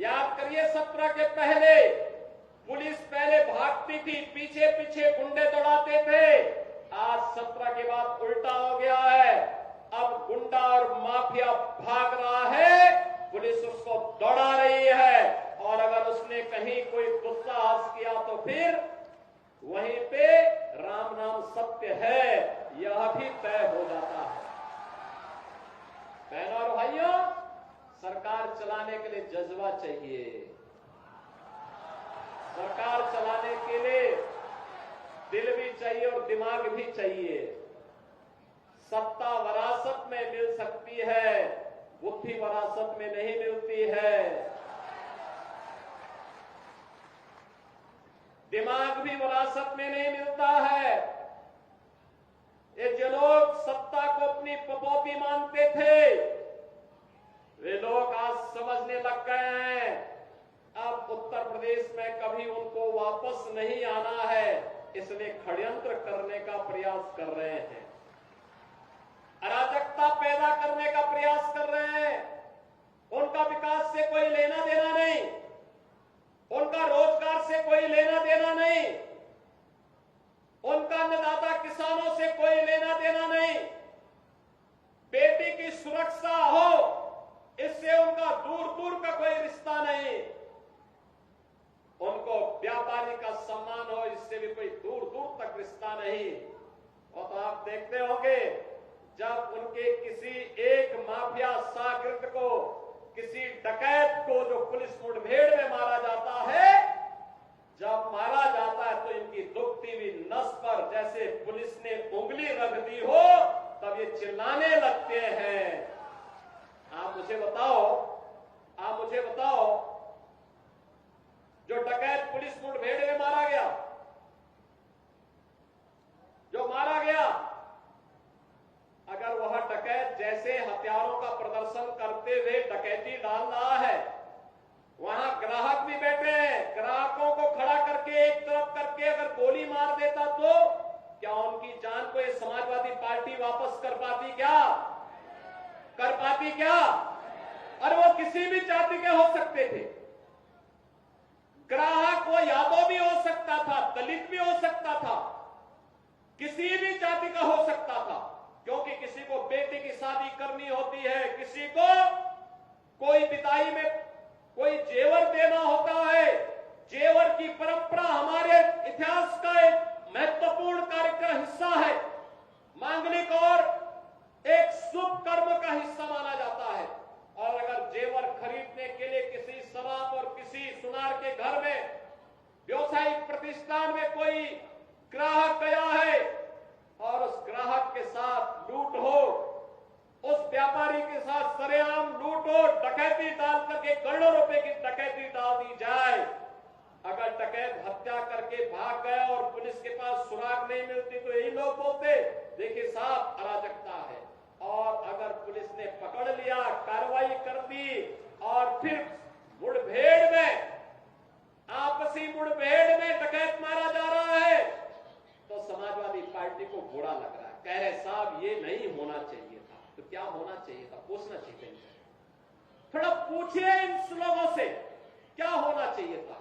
याद करिए 17 के पहले पुलिस पहले भागती थी, पीछे पीछे गुंडे दौड़ाते थे। आज 17 के बाद उल्टा हो गया है। अब गुंडा और माफिया भाग रहा है, पुलिस उसको दौड़ा रही है। और अगर उसने कहीं कोई दुस्साहस किया तो फिर वहीं पे राम नाम सत्य है, यह भी तय हो जाता है। बहनों और भाइयों, सरकार चलाने के लिए जज्बा चाहिए। सरकार चलाने के लिए दिल भी चाहिए और दिमाग भी चाहिए। सत्ता विरासत में मिल सकती है, बुद्धि विरासत में नहीं मिलती है। दिमाग भी विरासत में नहीं मिलता है। ये जो लोग सत्ता को अपनी पपौती मानते थे, वे लोग आज समझने लग गए हैं अब उत्तर प्रदेश में कभी उनको वापस नहीं आना है, इसलिए षड्यंत्र करने का प्रयास कर रहे हैं, अराजकता पैदा करने का प्रयास कर रहे हैं। उनका विकास से कोई लेना देना नहीं, उनका रोजगार से कोई लेना देना नहीं, उनका अन्नदाता किसानों से कोई लेना देना नहीं। बेटी की सुरक्षा हो, इससे उनका दूर दूर का कोई रिश्ता नहीं। उनको व्यापारी का सम्मान हो, इससे भी कोई दूर दूर तक रिश्ता नहीं। और तो आप देखते होंगे जब उनके किसी एक माफिया शागिर्द को, किसी डकैत को जो पुलिस मुठभेड़ में मारा जाता है, जब मारा जाता है तो इनकी दुखती हुई नस पर जैसे पुलिस ने उंगली रख दी हो, तब ये चिल्लाने लगते हैं। आप मुझे बताओ जो डकैत पुलिस मुठभेड़ में मारा गया, अगर वह डकैत जैसे हथियारों का प्रदर्शन करते हुए डकैती डाल रहा है, वहां ग्राहक भी बैठे हैं, ग्राहकों को खड़ा करके एक तरफ करके अगर गोली मार देता तो क्या उनकी जान को ये समाजवादी पार्टी वापस कर पाती क्या? और वो किसी भी जाति के हो सकते थे। ग्राहक वो यादव भी हो सकता था, दलित भी हो सकता था, किसी भी जाति का हो सकता था, क्योंकि किसी को बेटी की शादी करनी होती है, किसी को कोई विदाई में कोई जेवर देना होता है। जेवर की परंपरा हमारे इतिहास का एक महत्वपूर्ण कार्यक्रम हिस्सा है, मांगलिक और एक शुभ कर्म का हिस्सा माना जाता है। और अगर जेवर खरीदने के लिए किसी शराब और किसी सुनार के घर में, व्यवसायिक प्रतिष्ठान में कोई ग्राहक गया है और उस ग्राहक के साथ लूट हो, उस व्यापारी के साथ सरेआम लूट हो, डकैती डाल करके करोड़ों रुपए की डकैती डाल दी जाए, अगर डकैत हत्या करके भाग गया और पुलिस के पास सुराग नहीं मिलती तो यही लोग बोलते देखिए साहब अराजकता है। और अगर पुलिस ने पकड़ लिया, कार्रवाई कर दी और फिर मुठभेड़ में, आपसी मुठभेड़ में डकैत मारा जा रहा है, तो समाजवादी पार्टी को बुरा लग रहा है, कह रहे साहब ये नहीं होना चाहिए था। तो क्या होना चाहिए था? पूछना चाहिए। थोड़ा पूछिए इन लोगों से क्या होना चाहिए था।